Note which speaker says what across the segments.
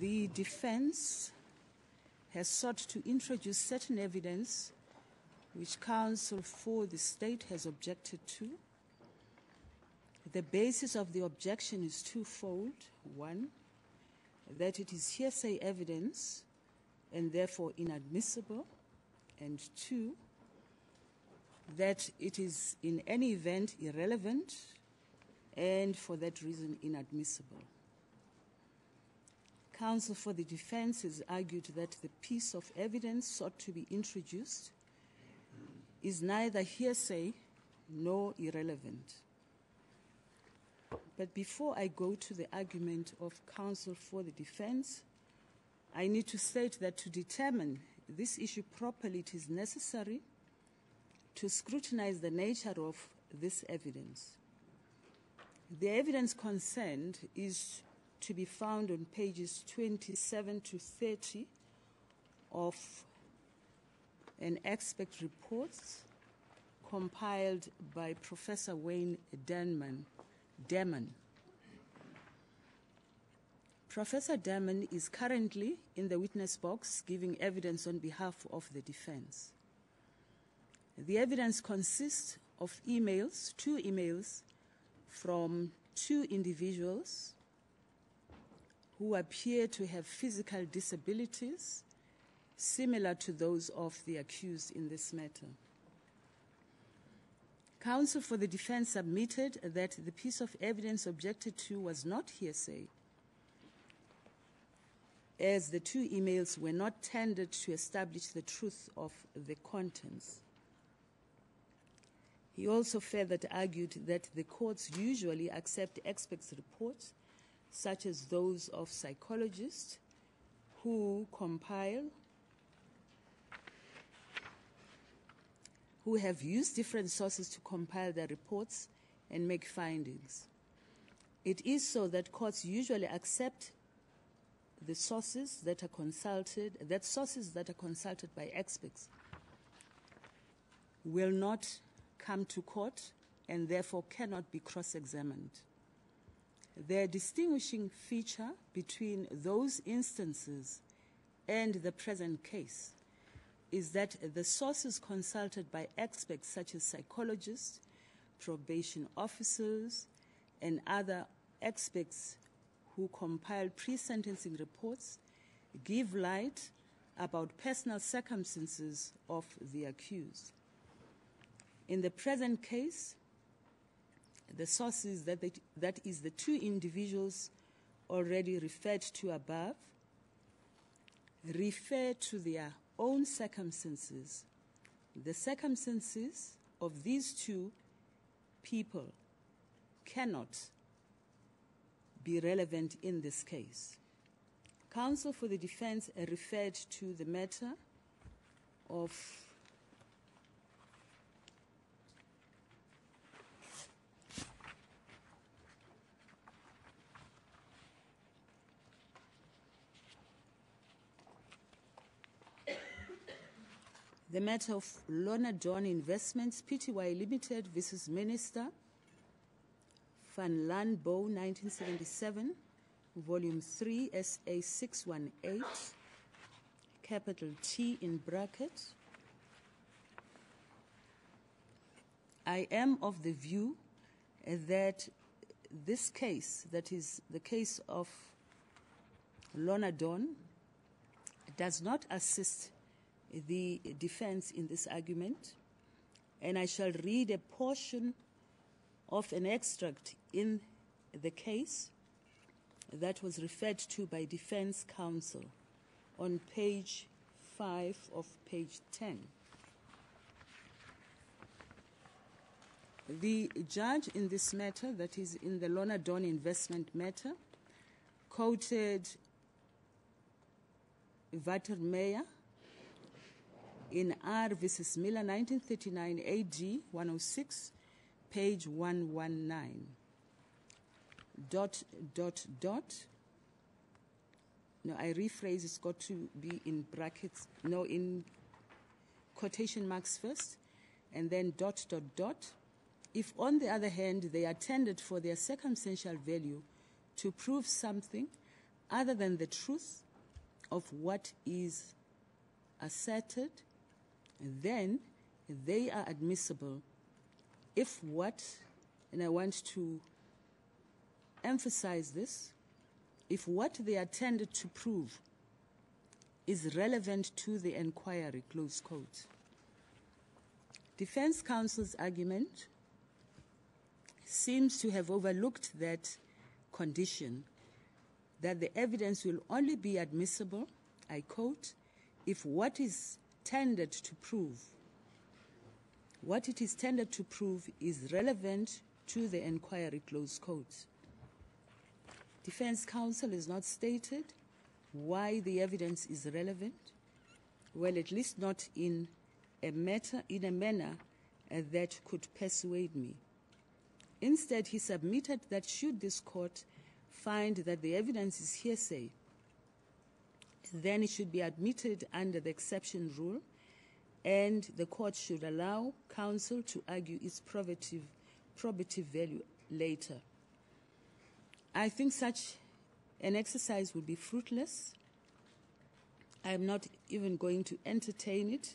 Speaker 1: The defense has sought to introduce certain evidence which counsel for the state has objected to. The basis of the objection is twofold. One, that it is hearsay evidence and therefore inadmissible. And two, that it is in any event irrelevant and for that reason inadmissible. Counsel for the defense has argued that the piece of evidence sought to be introduced is neither hearsay nor irrelevant. But before I go to the argument of counsel for the defense, I need to state that to determine this issue properly, it is necessary to scrutinize the nature of this evidence. The evidence concerned is to be found on pages 27 to 30 of an expert report compiled by Professor Wayne Damon. Professor Damon is currently in the witness box giving evidence on behalf of the defense. The evidence consists of two emails from two individuals who appear to have physical disabilities similar to those of the accused in this matter. Counsel for the defense submitted that the piece of evidence objected to was not hearsay, as the two emails were not tendered to establish the truth of the contents. He also further argued that the courts usually accept experts' reports, such as those of psychologists who have used different sources to compile their reports and make findings. It is so that courts usually accept the sources that are consulted by experts will not come to court and therefore cannot be cross-examined. The distinguishing feature between those instances and the present case is that the sources consulted by experts such as psychologists, probation officers, and other experts who compile pre-sentencing reports give light about personal circumstances of the accused. In the present case, the sources, that is the two individuals already referred to above, refer to their own circumstances. The circumstances of these two people cannot be relevant in this case. Counsel for the defense referred to the matter of Lorna Dawn Investments Pty Limited versus Minister Van Landbouw, 1977, Volume 3, SA 618, capital T in bracket. I am of the view that this case, that is the case of Lorna Dawn, does not assist the defense in this argument, and I shall read a portion of an extract in the case that was referred to by defense counsel on page 5 of page 10. The judge in this matter, that is in the Lorna Dawn investment matter, quoted Watermeyer in R versus Miller, 1939 AD 106, page 119. ... No, I rephrase, it's got to be in brackets, no, in quotation marks first, and then ... If, on the other hand, they attended for their circumstantial value to prove something other than the truth of what is asserted, then they are admissible if what, and I want to emphasize this, if what they are tended to prove is relevant to the inquiry, close quote. Defense counsel's argument seems to have overlooked that condition, that the evidence will only be admissible, I quote, if what is tended to prove, what it is tended to prove is relevant to the inquiry, close quote. Defense counsel has not stated why the evidence is relevant, well, at least not in a manner that could persuade me. Instead, he submitted that should this court find that the evidence is hearsay, then it should be admitted under the exception rule, and the court should allow counsel to argue its probative value later. I think such an exercise would be fruitless. I am not even going to entertain it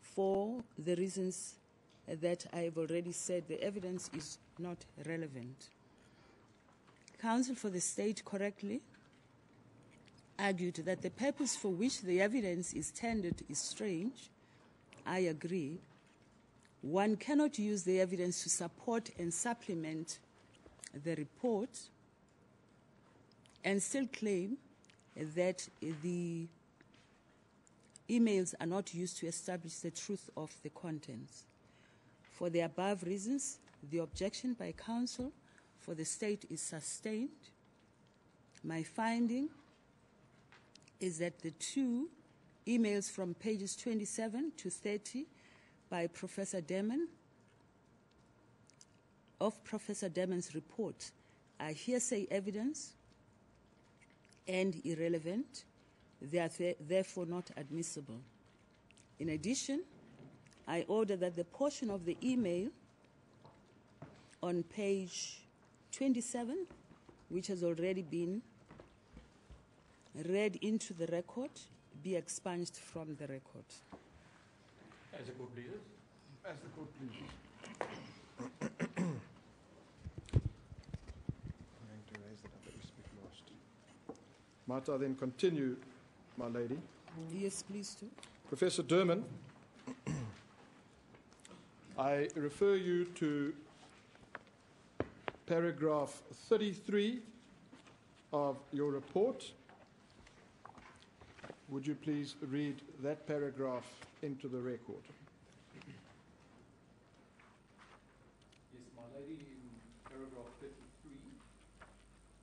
Speaker 1: for the reasons that I have already said. The evidence is not relevant. Counsel for the state correctly argued that the purpose for which the evidence is tendered is strange. I agree. One cannot use the evidence to support and supplement the report and still claim that the emails are not used to establish the truth of the contents. For the above reasons, the objection by counsel for the state is sustained. My finding is that the two emails from pages 27 to 30 by Professor Demon, of Professor Demon's report, are hearsay evidence and irrelevant. They are therefore not admissible. In addition, I order that the portion of the email on page 27, which has already been read into the record, be expunged from the record.
Speaker 2: As the court pleases.
Speaker 3: As the court pleases. I'm going to raise that up at speak last. Might I then continue, my lady?
Speaker 1: Yes, please do.
Speaker 3: Professor Derman, I refer you to paragraph 33 of your report. Would you please read that paragraph into the record?
Speaker 2: Yes, my lady, in paragraph 33,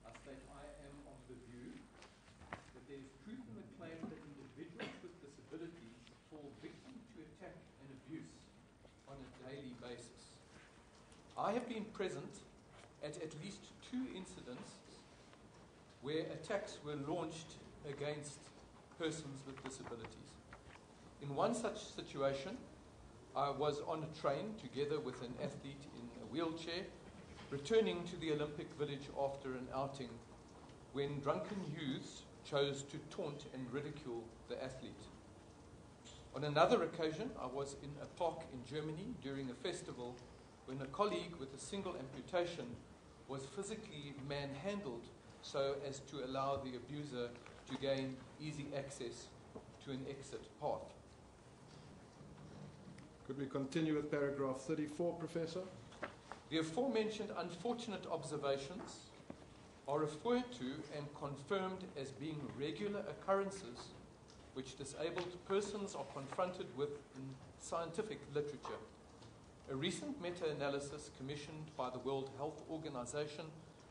Speaker 2: I state, I am of the view that there is truth in the claim that individuals with disabilities fall victim to attack and abuse on a daily basis. I have been present at least 2 incidents where attacks were launched against persons with disabilities. In one such situation, I was on a train together with an athlete in a wheelchair, returning to the Olympic Village after an outing when drunken youths chose to taunt and ridicule the athlete. On another occasion, I was in a park in Germany during a festival when a colleague with a single amputation was physically manhandled so as to allow the abuser to gain easy access to an exit path.
Speaker 3: Could we continue with paragraph 34, Professor?
Speaker 2: The aforementioned unfortunate observations are referred to and confirmed as being regular occurrences which disabled persons are confronted with in scientific literature. A recent meta-analysis commissioned by the World Health Organization,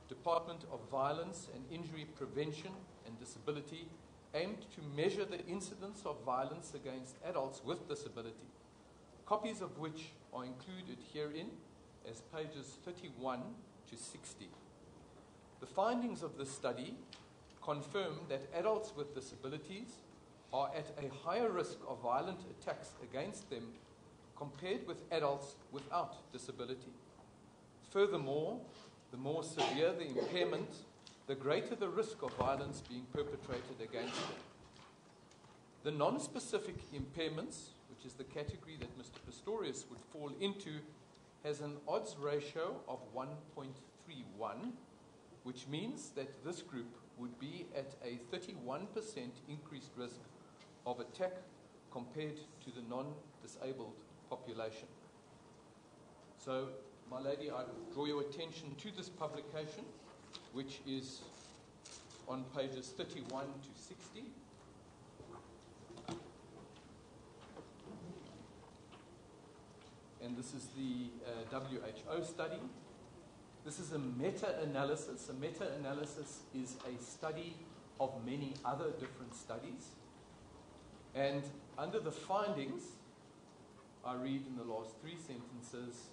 Speaker 2: Department of Violence and Injury Prevention and Disability aimed to measure the incidence of violence against adults with disability, copies of which are included herein as pages 31 to 60. The findings of this study confirm that adults with disabilities are at a higher risk of violent attacks against them compared with adults without disability. Furthermore, the more severe the impairment, the greater the risk of violence being perpetrated against them. The non-specific impairments, which is the category that Mr. Pistorius would fall into, has an odds ratio of 1.31, which means that this group would be at a 31% increased risk of attack compared to the non-disabled population. So, my lady, I draw your attention to this publication, which is on pages 31 to 60. And this is the WHO study. This is a meta-analysis. A meta-analysis is a study of many other different studies. And under the findings, I read in the last three sentences,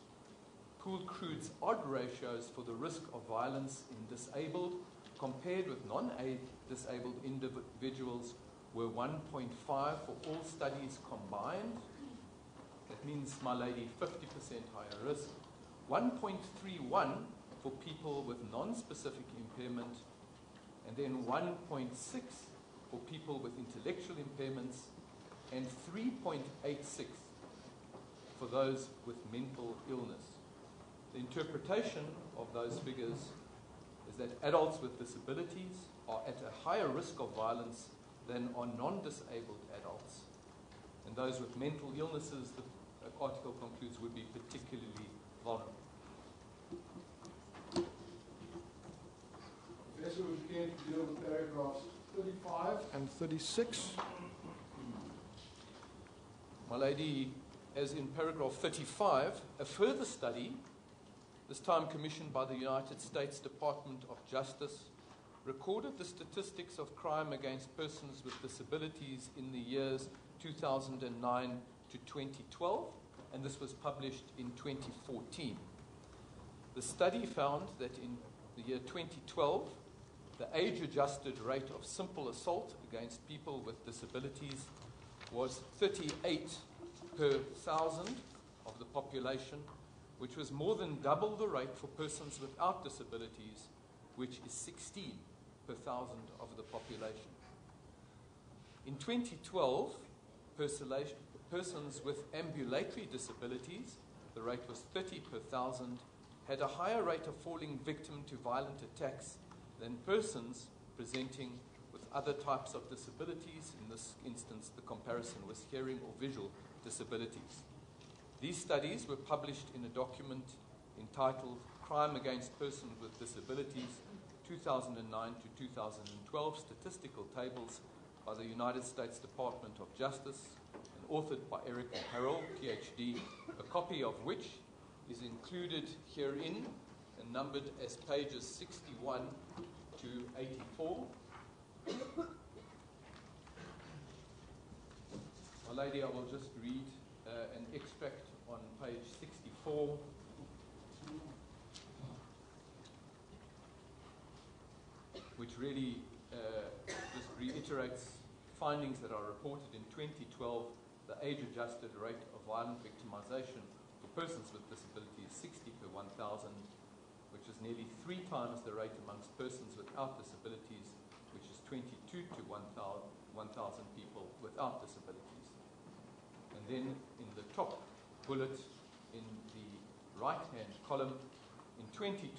Speaker 2: Pooled Crude's odd ratios for the risk of violence in disabled compared with non-disabled individuals were 1.5 for all studies combined. That means, my lady, 50% higher risk. 1.31 for people with non-specific impairment, and then 1.6 for people with intellectual impairments, and 3.86 for those with mental illness. The interpretation of those figures is that adults with disabilities are at a higher risk of violence than are non-disabled adults. And those with mental illnesses, the article concludes, would be particularly vulnerable.
Speaker 3: Professor, would you care to deal with paragraphs 35 and 36?
Speaker 2: My lady, as in paragraph 35, a further study, this time commissioned by the United States Department of Justice, recorded the statistics of crime against persons with disabilities in the years 2009 to 2012, and this was published in 2014. The study found that in the year 2012, the age-adjusted rate of simple assault against people with disabilities was 38 per 1,000 of the population, which was more than double the rate for persons without disabilities, which is 16 per 1,000 of the population. In 2012, persons with ambulatory disabilities, the rate was 30 per 1,000, had a higher rate of falling victim to violent attacks than persons presenting with other types of disabilities. In this instance, the comparison was hearing or visual disabilities. These studies were published in a document entitled Crime Against Persons with Disabilities, 2009 to 2012 Statistical Tables by the United States Department of Justice and authored by Eric and Harold, PhD, a copy of which is included herein and numbered as pages 61 to 84. My lady, I will just read an extract on page 64. Which really just reiterates findings that are reported in 2012. The age-adjusted rate of violent victimization for persons with disability is 60 per 1,000, which is nearly 3 times the rate amongst persons without disabilities, which is 22 to 1,000 people without disabilities. And then in the top bullet in the right-hand column, in 2012,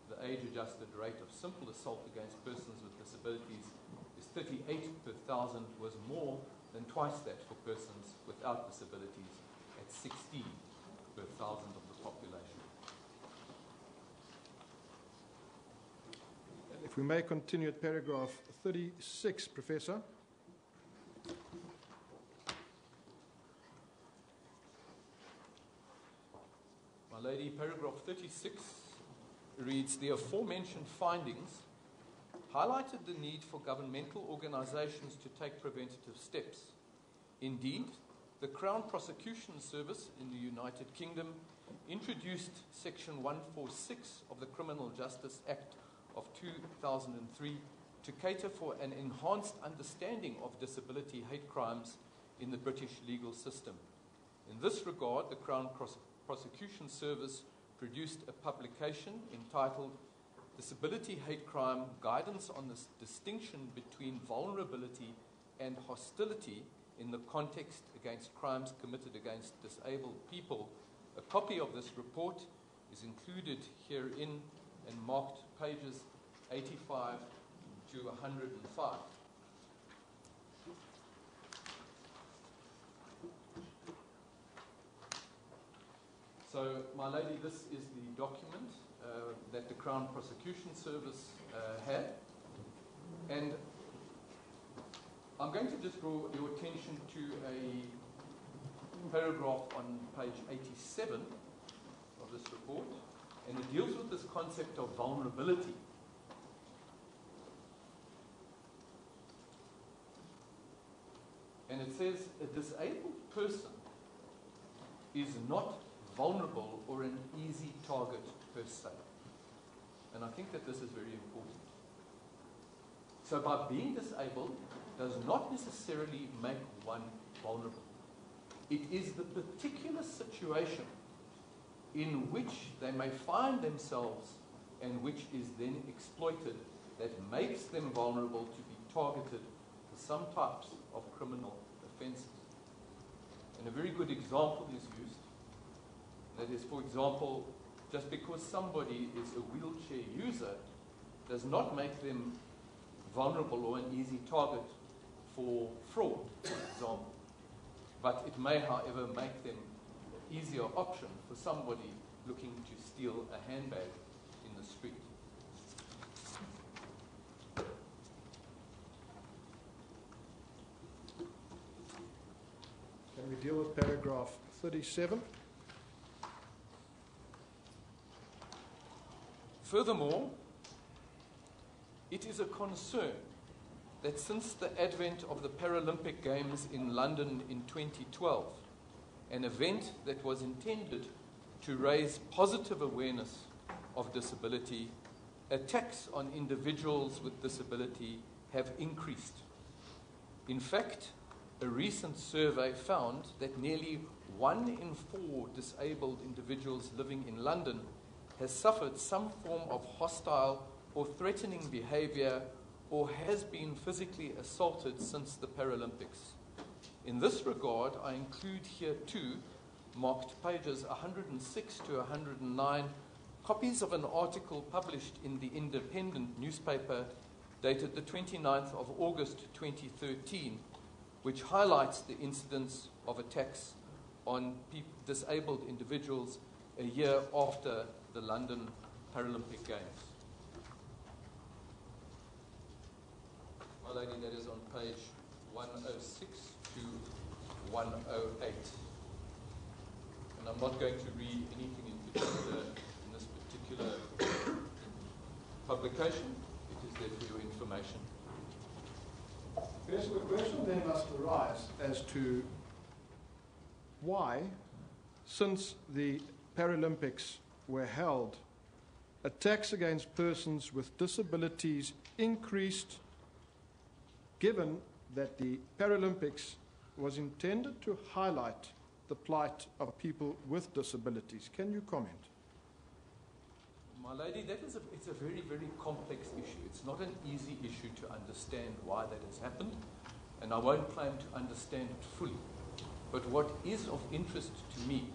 Speaker 2: the age-adjusted rate of simple assault against persons with disabilities is 38 per 1,000, was more than twice that for persons without disabilities at 16 per 1,000 of the population.
Speaker 3: If we may continue at paragraph 36, Professor.
Speaker 2: My lady, paragraph 36 reads, the aforementioned findings highlighted the need for governmental organizations to take preventative steps. Indeed, the Crown Prosecution Service in the United Kingdom introduced Section 146 of the Criminal Justice Act of 2003 to cater for an enhanced understanding of disability hate crimes in the British legal system. In this regard, the Crown Prosecution Service produced a publication entitled Disability Hate Crime, Guidance on the Distinction Between Vulnerability and Hostility in the Context Against Crimes Committed Against Disabled People. A copy of this report is included herein and marked pages 85 to 105. So, my lady, this is the document that the Crown Prosecution Service had. And I'm going to just draw your attention to a paragraph on page 87 of this report, and it deals with this concept of vulnerability. And it says, a disabled person is not vulnerable or an easy target per se. And I think that this is very important. So by being disabled does not necessarily make one vulnerable. It is the particular situation in which they may find themselves and which is then exploited that makes them vulnerable to be targeted for some types of criminal offences. And a very good example is used. That is, for example, just because somebody is a wheelchair user does not make them vulnerable or an easy target for fraud, for example. But it may, however, make them an easier option for somebody looking to steal a handbag in the street.
Speaker 3: Can we deal with paragraph 37?
Speaker 2: Furthermore, it is a concern that since the advent of the Paralympic Games in London in 2012, an event that was intended to raise positive awareness of disability, attacks on individuals with disability have increased. In fact, a recent survey found that nearly 1 in 4 disabled individuals living in London has suffered some form of hostile or threatening behavior or has been physically assaulted since the Paralympics. In this regard, I include here too, marked pages 106 to 109, copies of an article published in the Independent newspaper dated the 29th of August 2013, which highlights the incidence of attacks on disabled individuals a year after the London Paralympic Games. My lady, that is on page 106 to 108. And I'm not going to read anything in particular in this particular publication. It is there for your information.
Speaker 3: Yes, the question then must arise as to why, since the Paralympics were held, attacks against persons with disabilities increased, given that the Paralympics was intended to highlight the plight of people with disabilities. Can you comment?
Speaker 2: My lady, it's a very, very complex issue. It's not an easy issue to understand why that has happened, and I won't claim to understand it fully. But what is of interest to me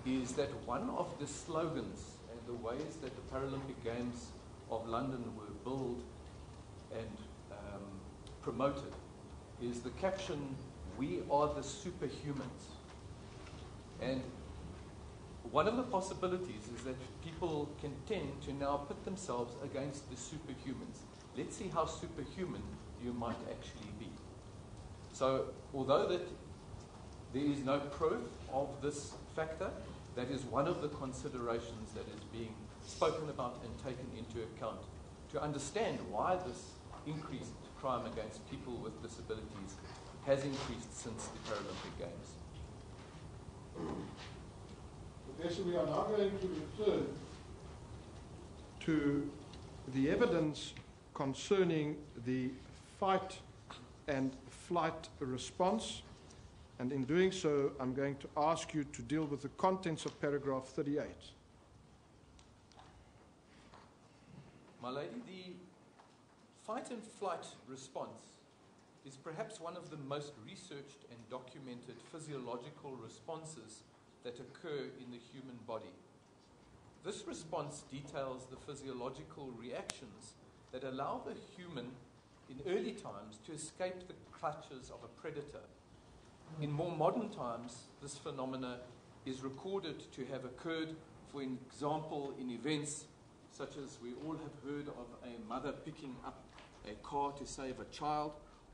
Speaker 2: is that one of the slogans and the ways that the Paralympic Games of London were billed and promoted is the caption, "We are the superhumans." And one of the possibilities is that people can tend to now put themselves against the superhumans. Let's see how superhuman you might actually be. So, although that there is no proof of this factor, that is one of the considerations that is being spoken about and taken into account to understand why this increased crime against people with disabilities has increased since the Paralympic Games.
Speaker 3: Professor, we are now going to return to the evidence concerning the fight and flight response, and in doing so, I'm going to ask you to deal with the contents of paragraph 38.
Speaker 2: My lady, the fight and flight response is perhaps one of the most researched and documented physiological responses that occur in the human body. This response details the physiological reactions that allow the human in early times to escape the clutches of a predator. In more modern times, this phenomena is recorded to have occurred, for example, in events such as we all have heard of a mother picking up a car to save a child,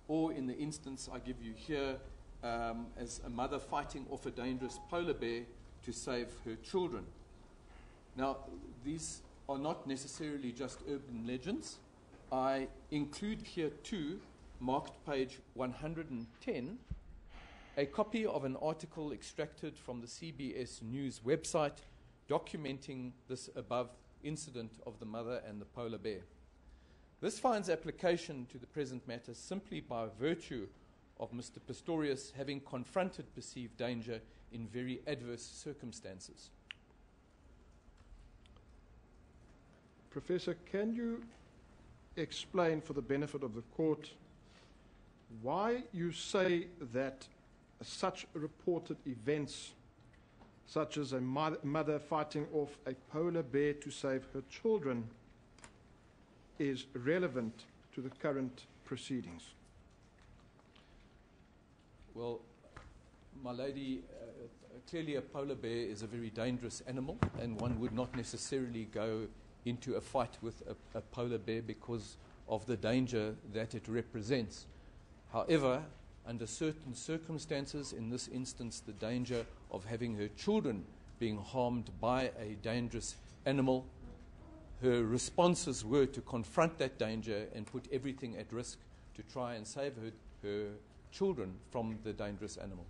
Speaker 2: or in the instance I give you here, as a mother fighting off a dangerous polar bear to save her children. Now, these are not necessarily just urban legends. I include here too, marked page 110, a copy of an article extracted from the CBS News website documenting this above incident of the mother and the polar bear. This finds application to the present matter simply by virtue of Mr. Pistorius having confronted perceived danger in very adverse circumstances.
Speaker 3: Professor, can you explain for the benefit of the court why you say that such reported events, such as a mother fighting off a polar bear to save her children, is relevant to the current proceedings?
Speaker 2: Well, my lady, clearly a polar bear is a very dangerous animal, and one would not necessarily go into a fight with a polar bear because of the danger that it represents. However, under certain circumstances, in this instance, the danger of having her children being harmed by a dangerous animal, her responses were to confront that danger and put everything at risk to try and save her children from the dangerous animal.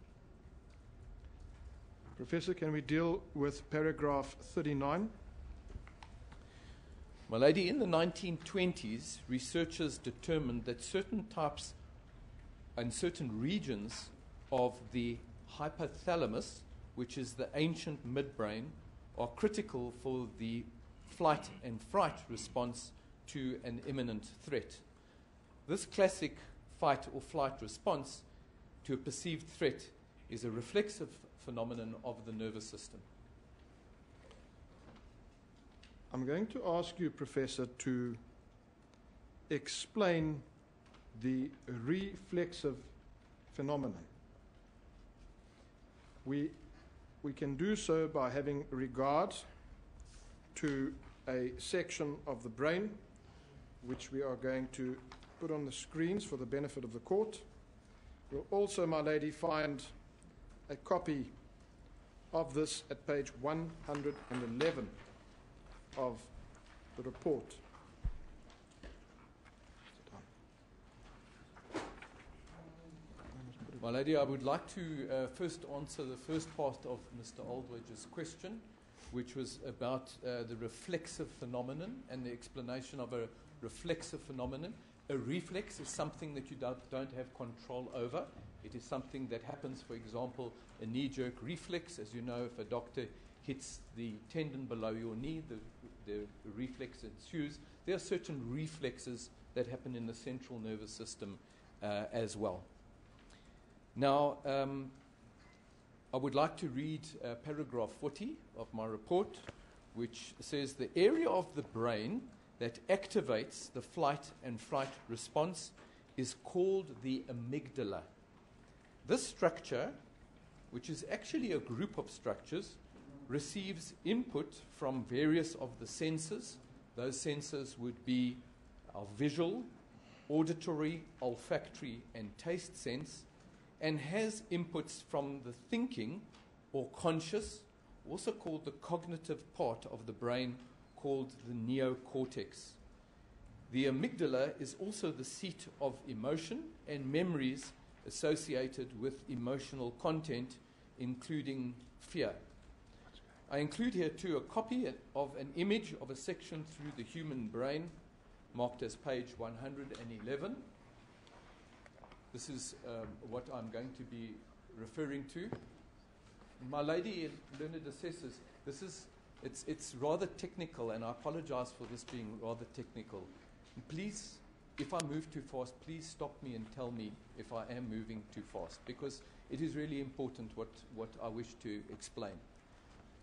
Speaker 3: Professor, can we deal with paragraph 39?
Speaker 2: My lady, in the 1920s, researchers determined that certain types and certain regions of the hypothalamus, which is the ancient midbrain, are critical for the flight and fright response to an imminent threat. This classic fight or flight response to a perceived threat is a reflexive phenomenon of the nervous system.
Speaker 3: I'm going to ask you, Professor, to explain the reflexive phenomenon. We can do so by having regard to a section of the brain, which we are going to put on the screens for the benefit of the court. You'll also, my lady, find a copy of this at page 111 of the report.
Speaker 2: My lady, I would like to first answer the first part of Mr. Aldridge's question, which was about the reflexive phenomenon and the explanation of a reflexive phenomenon. A reflex is something that you don't have control over. It is something that happens, for example, a knee-jerk reflex. As you know, if a doctor hits the tendon below your knee, the reflex ensues. There are certain reflexes that happen in the central nervous system as well. Now, I would like to read paragraph 40 of my report, which says the area of the brain that activates the flight and fright response is called the amygdala. This structure, which is actually a group of structures, receives input from various of the senses. Those senses would be our visual, auditory, olfactory, and taste sense, and has inputs from the thinking or conscious, also called the cognitive part of the brain, called the neocortex. The amygdala is also the seat of emotion and memories associated with emotional content, including fear. I include here too a copy of an image of a section through the human brain, marked as page 111. This is what I'm going to be referring to. My lady and learned assessors, this is It's rather technical, and I apologize for this being rather technical. Please, if I move too fast, please stop me and tell me if I am moving too fast, because it is really important what I wish to explain.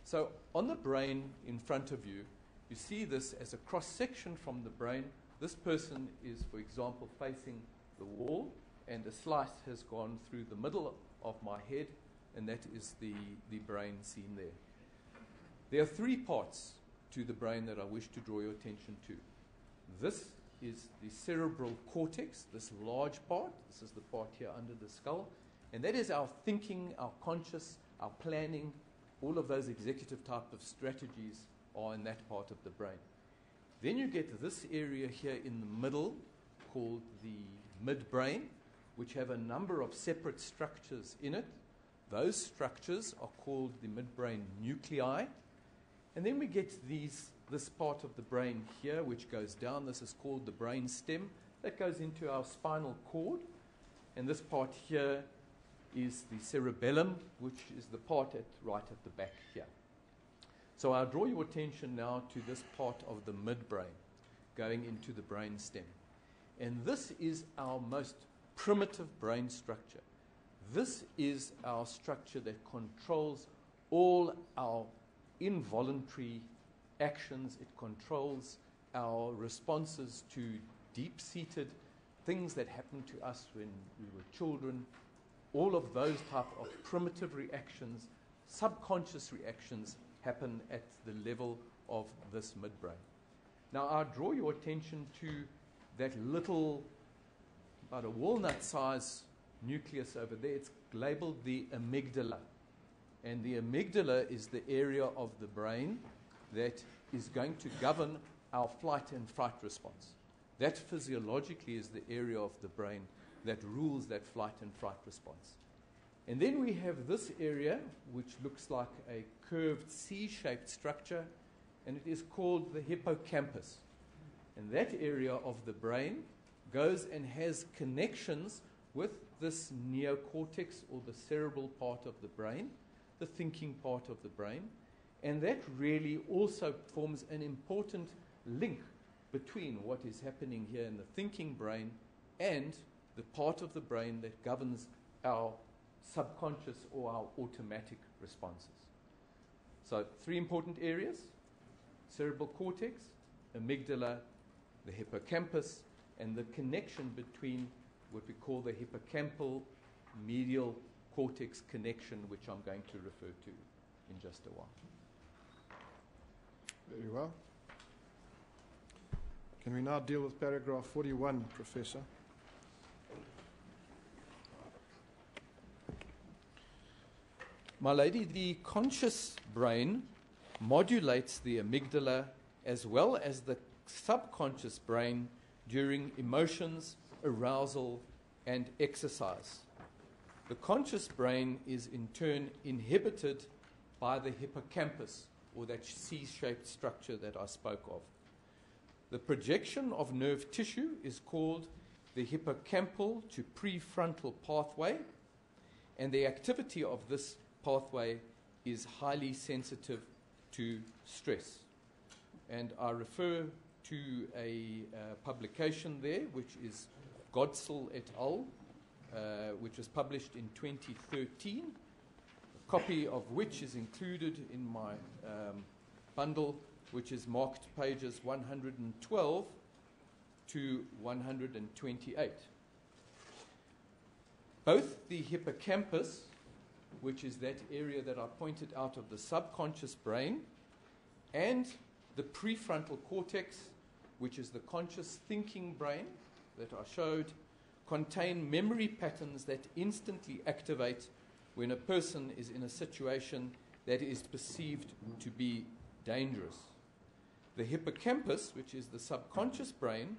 Speaker 2: So on the brain in front of you, you see this as a cross-section from the brain. This person is, for example, facing the wall, and a slice has gone through the middle of my head, and that is the brain seen there. There are three parts to the brain that I wish to draw your attention to. This is the cerebral cortex, this large part. This is the part here under the skull. And that is our thinking, our conscious, our planning. All of those executive type of strategies are in that part of the brain. Then you get this area here in the middle called the midbrain, which have a number of separate structures in it. Those structures are called the midbrain nuclei. And then we get this part of the brain here, which goes down. This is called the brain stem. That goes into our spinal cord. And this part here is the cerebellum, which is the part right at the back here. So I'll draw your attention now to this part of the midbrain going into the brain stem. And this is our most primitive brain structure. This is our structure that controls all our involuntary actions. It controls our responses to deep-seated things that happened to us when we were children. All of those type of primitive reactions, subconscious reactions, happen at the level of this midbrain. Now, I'll draw your attention to that little, about a walnut-size nucleus over there. It's labeled the amygdala. And the amygdala is the area of the brain that is going to govern our flight and fright response. That physiologically is the area of the brain that rules that flight and fright response. And then we have this area, which looks like a curved C-shaped structure, and it is called the hippocampus. And that area of the brain goes and has connections with this neocortex, or the cerebral part of the brain, the thinking part of the brain, and that really also forms an important link between what is happening here in the thinking brain and the part of the brain that governs our subconscious or our automatic responses. So, three important areas: cerebral cortex, amygdala, the hippocampus, and the connection between what we call the hippocampal medial cortex connection, which I'm going to refer to in just a while.
Speaker 3: Very well. Can we now deal with paragraph 41, Professor?
Speaker 2: My lady, the conscious brain modulates the amygdala as well as the subconscious brain during emotions, arousal, and exercise. The conscious brain is in turn inhibited by the hippocampus, or that C-shaped structure that I spoke of. The projection of nerve tissue is called the Hippocampal-Prefrontal Pathway, and the activity of this pathway is highly sensitive to stress. And I refer to a publication there, which is Godsell et al., which was published in 2013, a copy of which is included in my bundle, which is marked pages 112 to 128. Both the hippocampus, which is that area that I pointed out of the subconscious brain, and the prefrontal cortex, which is the conscious thinking brain that I showed, contain memory patterns that instantly activate when a person is in a situation that is perceived to be dangerous. The hippocampus, which is the subconscious brain,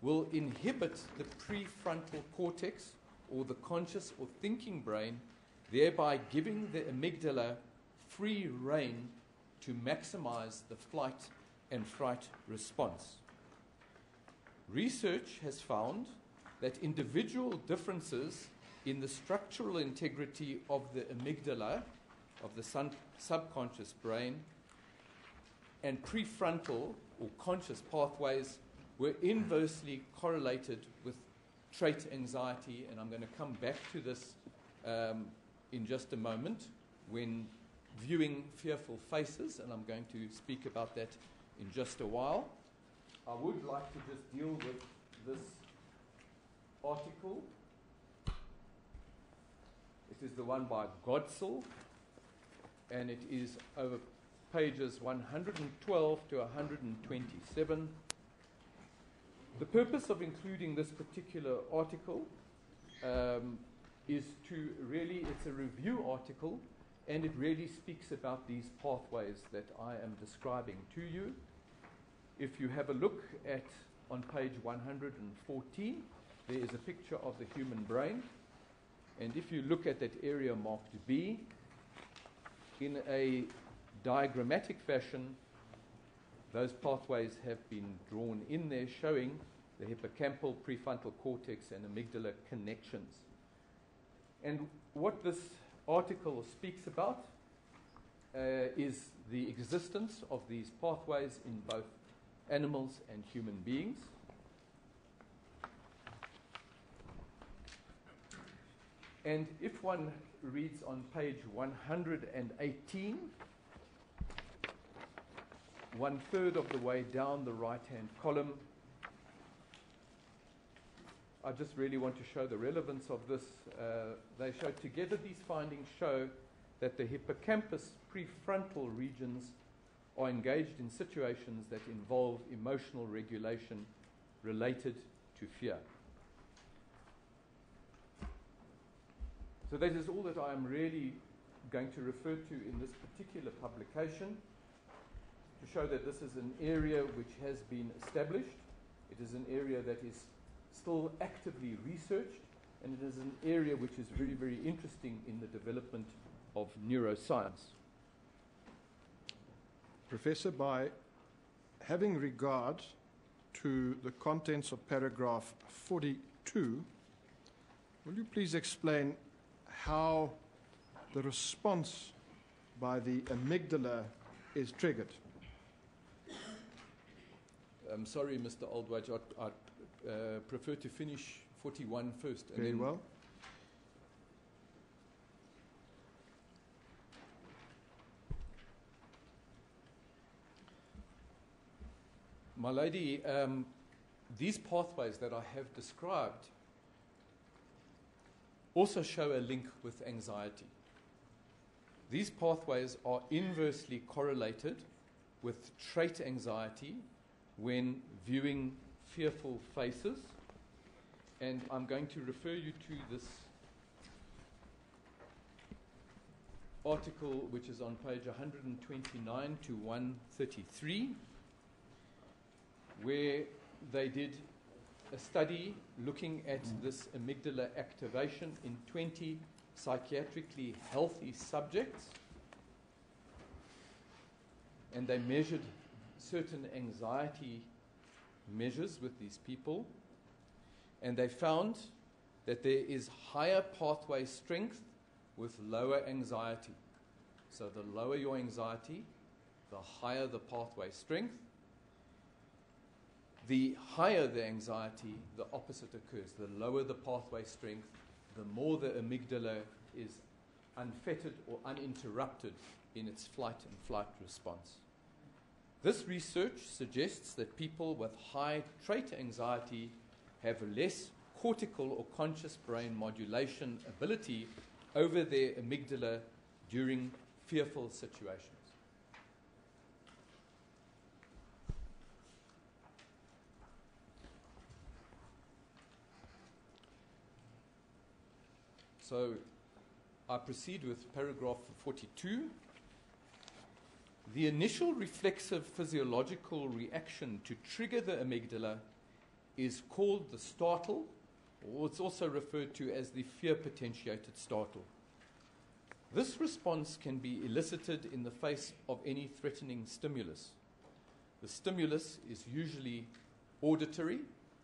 Speaker 2: will inhibit the prefrontal cortex, or the conscious or thinking brain, thereby giving the amygdala free rein to maximize the flight and fright response. Research has found that individual differences in the structural integrity of the amygdala, of the subconscious brain, and prefrontal or conscious pathways were inversely correlated with trait anxiety, and I'm going to come back to this in just a moment when viewing fearful faces, and I'm going to speak about that in just a while. I would like to just deal with this article. It is the one by Godsell, and it is over pages 112 to 127. The purpose of including this particular article is to really, it's a review article, and it really speaks about these pathways that I am describing to you. If you have a look at, on page 114, there is a picture of the human brain. And if you look at that area marked B, in a diagrammatic fashion, those pathways have been drawn in there showing the hippocampal-prefrontal cortex and amygdala connections. And what this article speaks about is the existence of these pathways in both animals and human beings. And if one reads on page 118, 1/3 of the way down the right-hand column, I just really want to show the relevance of this. They show together, these findings show that the hippocampus prefrontal regions are engaged in situations that involve emotional regulation related to fear. So that is all that I am really going to refer to in this particular publication, to show that this is an area which has been established. It is an area that is still actively researched, and it is an area which is very, very interesting in the development of neuroscience.
Speaker 3: Professor, by having regard to the contents of paragraph 42, will you please explain how the response by the amygdala is triggered?
Speaker 2: I'm sorry, Mr. Aldwage, I prefer to finish 41 first. And
Speaker 3: Very well.
Speaker 2: My lady, these pathways that I have described also show a link with anxiety. These pathways are inversely correlated with trait anxiety when viewing fearful faces. And I'm going to refer you to this article, which is on page 129 to 133, where they did a study looking at this amygdala activation in 20 psychiatrically healthy subjects, and they measured certain anxiety measures with these people, and they found that there is higher pathway strength with lower anxiety. So the lower your anxiety, the higher the pathway strength. The higher the anxiety, the opposite occurs. The lower the pathway strength, the more the amygdala is unfettered or uninterrupted in its flight and flight response. This research suggests that people with high trait anxiety have less cortical or conscious brain modulation ability over their amygdala during fearful situations. So I proceed with paragraph 42. The initial reflexive physiological reaction to trigger the amygdala is called the startle, or it's also referred to as the fear-potentiated startle. This response can be elicited in the face of any threatening stimulus. The stimulus is usually auditory,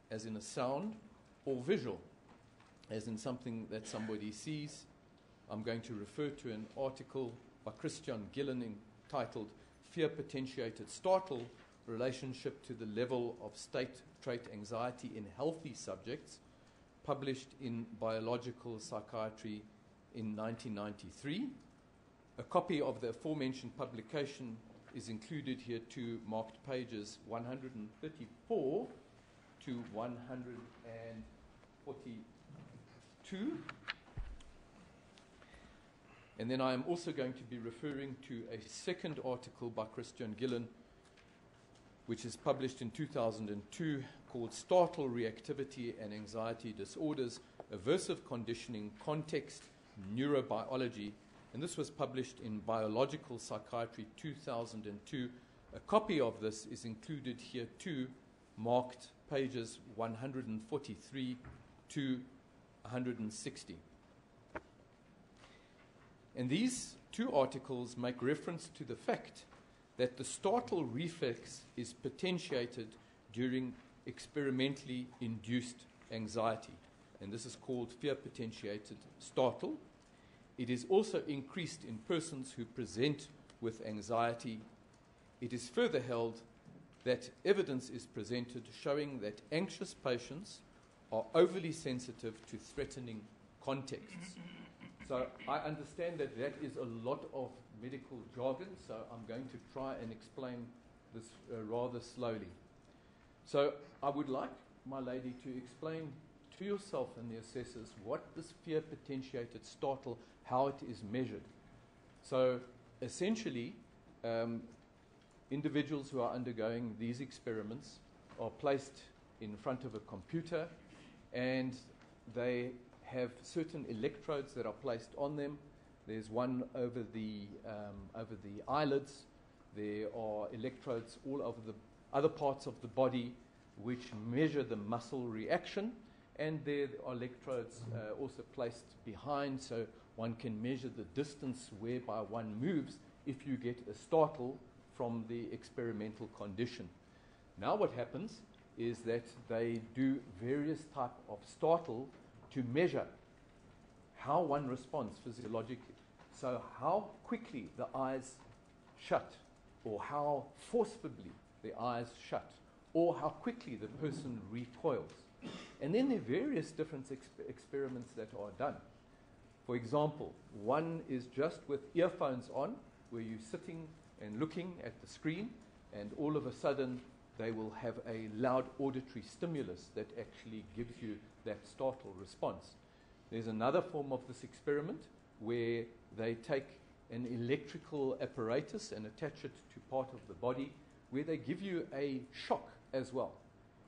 Speaker 2: as in a sound, or visual, as in something that somebody sees. I'm going to refer to an article by Christian Gillen entitled fear-potentiated startle relationship to the level of state trait anxiety in healthy subjects, published in Biological Psychiatry in 1993. A copy of the aforementioned publication is included here too, marked pages 134 to 142. And then I am also going to be referring to a second article by Christian Gillen, which is published in 2002, called Startle Reactivity and Anxiety Disorders, Aversive Conditioning, Context, Neurobiology. And this was published in Biological Psychiatry 2002. A copy of this is included here too, marked pages 143 to 160. And these two articles make reference to the fact that the startle reflex is potentiated during experimentally induced anxiety. And this is called fear-potentiated startle. It is also increased in persons who present with anxiety. It is further held that evidence is presented showing that anxious patients are overly sensitive to threatening contexts. So I understand that that is a lot of medical jargon, so I'm going to try and explain this rather slowly. So I would like, my lady, to explain to yourself and the assessors what this fear-potentiated startle, how it is measured. So essentially, individuals who are undergoing these experiments are placed in front of a computer, and they have certain electrodes that are placed on them. There's one over the eyelids. There are electrodes all over the other parts of the body which measure the muscle reaction, and there are electrodes also placed behind, so one can measure the distance whereby one moves if you get a startle from the experimental condition. Now what happens is that they do various type of startle to measure how one responds physiologically. So how quickly the eyes shut, or how forcibly the eyes shut, or how quickly the person recoils. And then there are various different experiments that are done. For example, one is just with earphones on, where you're sitting and looking at the screen, and all of a sudden they will have a loud auditory stimulus that actually gives you that startle response. There's another form of this experiment where they take an electrical apparatus and attach it to part of the body, where they give you a shock as well.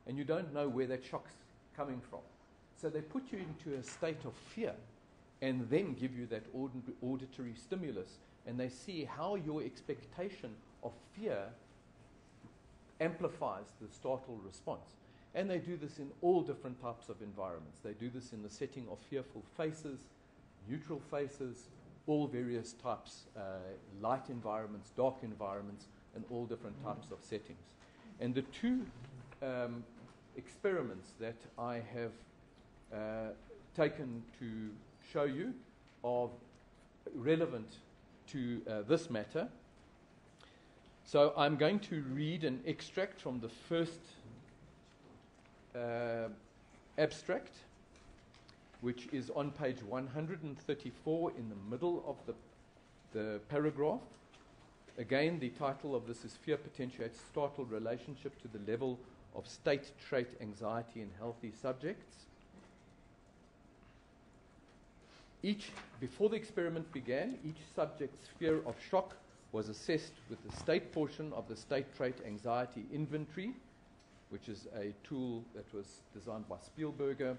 Speaker 2: And you don't know where that shock's coming from. So they put you into a state of fear and then give you that auditory stimulus, and they see how your expectation of fear amplifies the startle response. And they do this in all different types of environments. They do this in the setting of fearful faces, neutral faces, all various types, light environments, dark environments, and all different types of settings. And the two experiments that I have taken to show you are relevant to this matter. So I'm going to read an extract from the first abstract, which is on page 134 in the middle of the paragraph. Again, the title of this is Fear-Potentiated Startle Relationship to the Level of State Trait Anxiety in Healthy Subjects. Before the experiment began, each subject's fear of shock was assessed with the state portion of the State Trait Anxiety Inventory, which is a tool that was designed by Spielberger.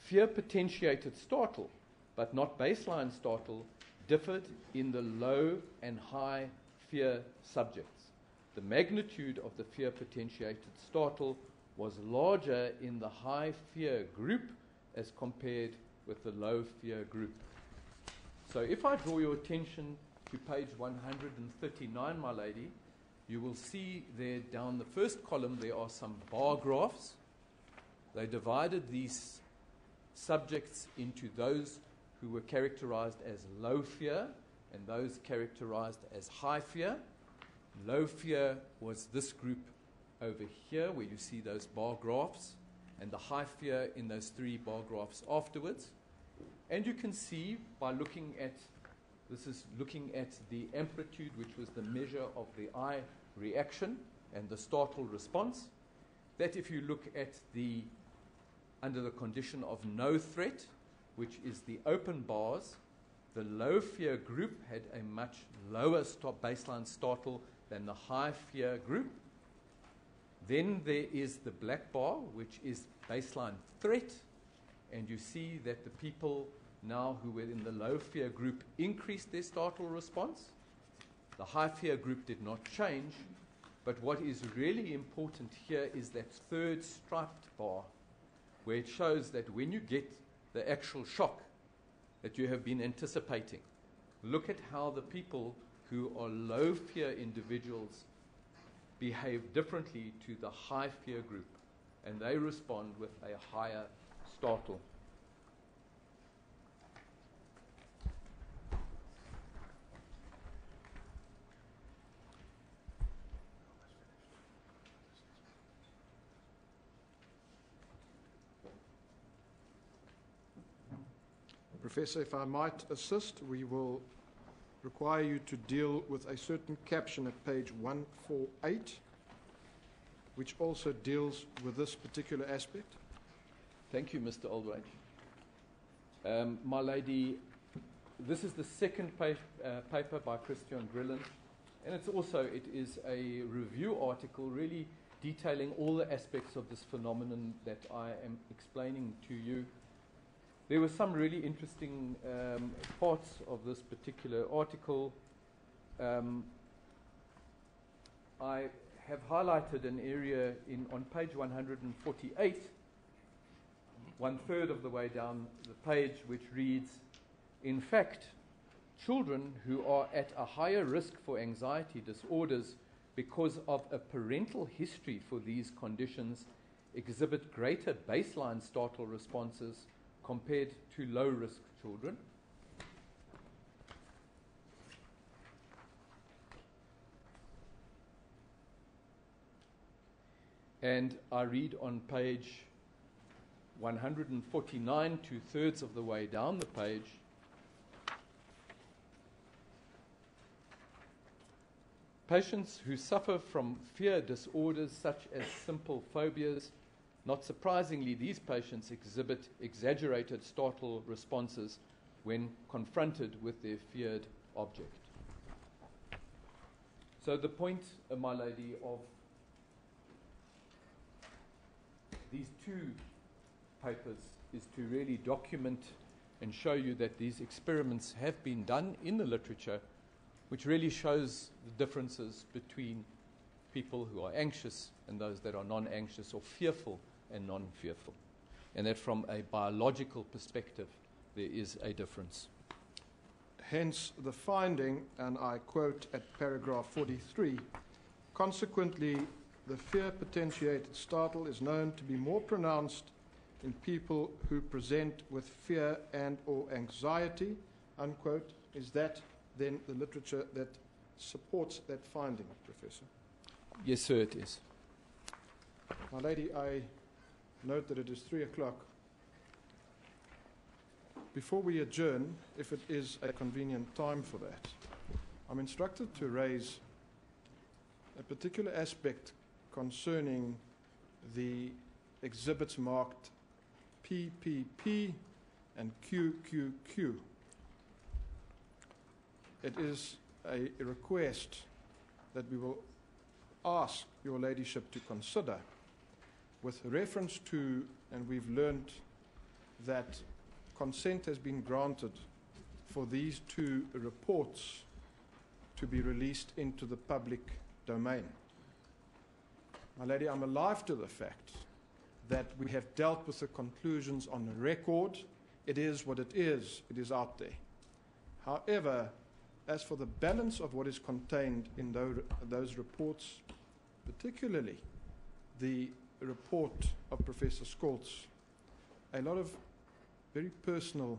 Speaker 2: Fear-potentiated startle, but not baseline startle, differed in the low and high fear subjects. The magnitude of the fear-potentiated startle was larger in the high fear group as compared with the low fear group. So if I draw your attention to page 139, my lady, you will see there down the first column there are some bar graphs. They divided these subjects into those who were characterized as low fear and those characterized as high fear. Low fear was this group over here, where you see those bar graphs, and the high fear in those 3 bar graphs afterwards. And you can see by looking at, this is looking at the amplitude, which was the measure of the eye reaction and the startle response, that if you look at the, under the condition of no threat, which is the open bars, the low fear group had a much lower baseline startle than the high fear group. Then there is the black bar, which is baseline threat, and you see that the people now who were in the low fear group increased their startle response. The high fear group did not change, but what is really important here is that third striped bar, where it shows that when you get the actual shock that you have been anticipating, look at how the people who are low fear individuals behave differently to the high fear group, and they respond with a higher startle.
Speaker 3: Professor, if I might assist, we will require you to deal with a certain caption at page 148, which also deals with this particular aspect.
Speaker 2: Thank you, Mr. Aldridge. My lady, this is the second paper by Christian Grilland, and it is a review article really detailing all the aspects of this phenomenon that I am explaining to you. There were some really interesting parts of this particular article. I have highlighted an area on page 148, 1/3 of the way down the page, which reads, "In fact, children who are at a higher risk for anxiety disorders because of a parental history for these conditions exhibit greater baseline startle responses compared to low-risk children." And I read on page 149, 2/3 of the way down the page, patients who suffer from fear disorders such as simple phobias. Not surprisingly, these patients exhibit exaggerated startle responses when confronted with their feared object. So the point, my lady, of these 2 papers is to really document and show you that these experiments have been done in the literature, which really shows the differences between people who are anxious and those that are non-anxious, or fearful and non-fearful, and that from a biological perspective there is a difference.
Speaker 3: Hence the finding, and I quote at paragraph 43, "Consequently, the fear-potentiated startle is known to be more pronounced in people who present with fear and or anxiety," unquote. Is that then the literature that supports that finding, Professor?
Speaker 2: Yes, sir, it is.
Speaker 3: My lady, I note that it is 3 o'clock. Before we adjourn, if it is a convenient time for that, I'm instructed to raise a particular aspect concerning the exhibits marked PPP and QQQ. It is a request that we will ask your ladyship to consider with reference to, and we've learned that consent has been granted for these 2 reports to be released into the public domain. My lady, I'm alive to the fact that we have dealt with the conclusions on record. It is what it is. It is out there. However, as for the balance of what is contained in those reports, particularly the report of Professor Scholz, a lot of very personal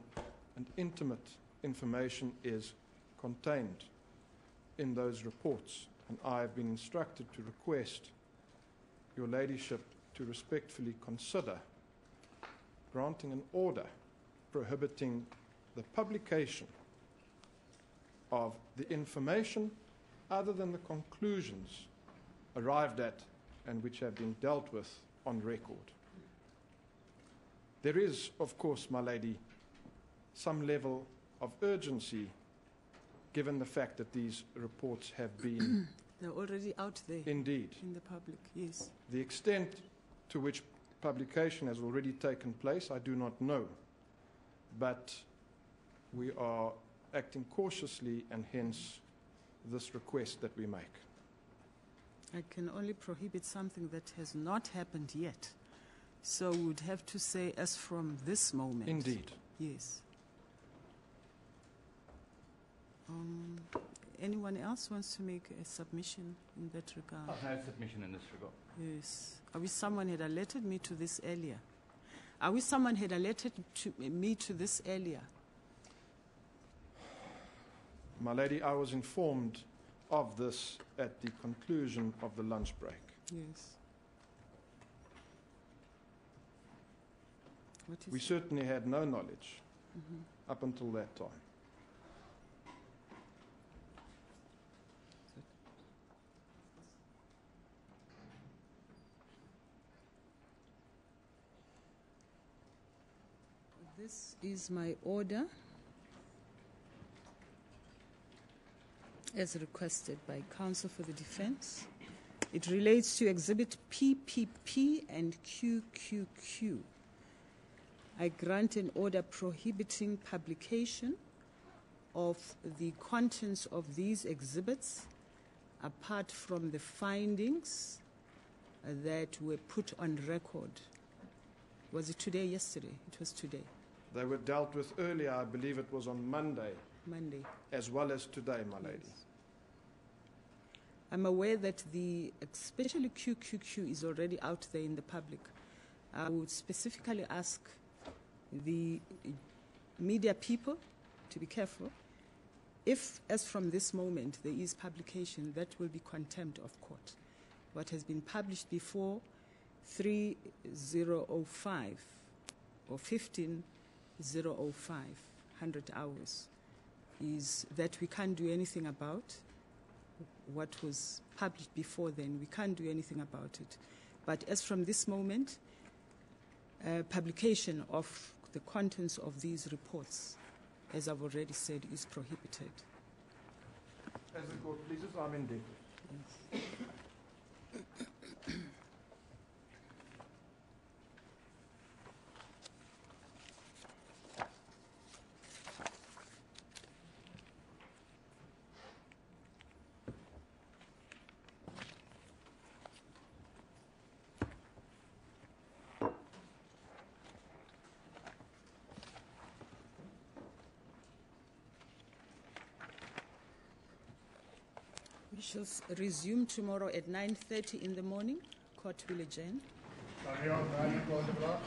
Speaker 3: and intimate information is contained in those reports. and I have been instructed to request your ladyship to respectfully consider granting an order prohibiting the publication of the information other than the conclusions arrived at and which have been dealt with on record. There is, of course, my lady, some level of urgency given the fact that these reports have been
Speaker 1: They're already out there
Speaker 3: indeed.
Speaker 1: in the public, yes.
Speaker 3: The extent to which publication has already taken place, I do not know. But we are acting cautiously, and hence this request that we make.
Speaker 1: I can only prohibit something that has not happened yet. So we would have to say, as from this moment.
Speaker 3: Indeed.
Speaker 1: Yes. Anyone else wants to make a submission in that regard?
Speaker 4: No submission in this regard.
Speaker 1: Yes. I wish someone had alerted me to this earlier. I wish someone had alerted me to this earlier.
Speaker 3: My lady, I was informed of this at the conclusion of the lunch break.
Speaker 1: Yes. What is
Speaker 3: We
Speaker 1: it?
Speaker 3: certainly had no knowledge up until that time. This is my order as requested by Counsel for the Defense. It relates to Exhibit PPP and QQQ. I grant an order prohibiting publication of the contents of these exhibits apart from the findings that were put on record. Was it today, yesterday? It was today. They were dealt with earlier, I believe it was on Monday,
Speaker 1: Monday.
Speaker 3: as well as today, my lady.
Speaker 1: Yes. I'm aware that especially QQQ is already out there in the public. I would specifically ask the media people to be careful. If, as from this moment, there is publication, that will be contempt of court. What has been published before 3005 or 15005, 100 hours, is that we can't do anything about. What was published before then, we can't do anything about it. But as from this moment, publication of the contents of these reports, as I've already said, is prohibited.
Speaker 3: As the court pleases, I'm indebted.
Speaker 1: Yes. We shall resume tomorrow at 9:30 in the morning. Court will adjourn.
Speaker 5: Carry on, Madam President.